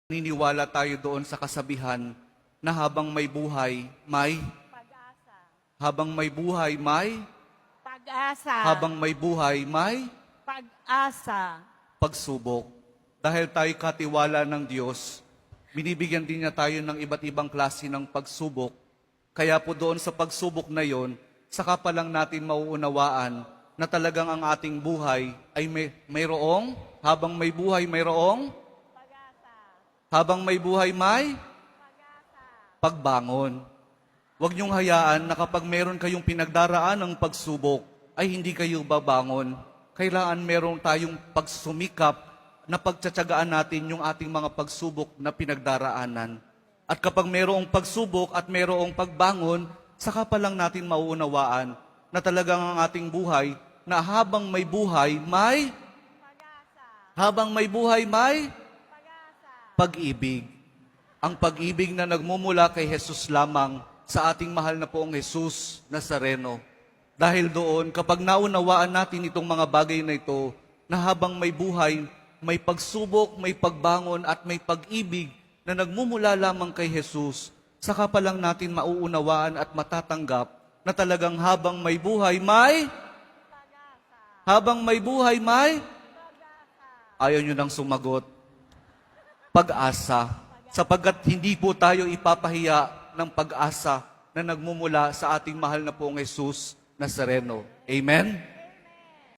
Niniwala tayo doon sa kasabihan na habang may buhay, may Pag-asa. habang may buhay, may Pag-asa. habang may buhay, may Pag-asa. pagsubok. Dahil tayo katiwala ng Diyos, binibigyan din niya tayo ng iba't ibang klase ng pagsubok. Kaya po doon sa pagsubok na yon, saka pa lang natin mauunawaan na talagang ang ating buhay ay mayroong, habang may buhay, mayroong, habang may buhay, may pagbangon. Huwag niyong hayaan na kapag meron kayong pinagdaraan ng pagsubok, ay hindi kayo babangon. Kailangan meron tayong pagsumikap na pagtsatsagaan natin yung ating mga pagsubok na pinagdaraanan. At kapag mayroong pagsubok at mayroong pagbangon, saka pa lang natin mauunawaan na talagang ang ating buhay, na habang may buhay, may pag-ibig. Ang pag-ibig na nagmumula kay Jesus lamang sa ating mahal na poong Jesus Nazareno. Dahil doon, kapag naunawaan natin itong mga bagay na ito, na habang may buhay, may pagsubok, may pagbangon at may pag-ibig na nagmumula lamang kay Jesus, saka pa lang natin mauunawaan at matatanggap na talagang habang may buhay, may ayaw nyo nang sumagot. Pag-asa. Sapagkat hindi po tayo ipapahiya ng pag-asa na nagmumula sa ating mahal na poong Jesus Nazareno. Amen?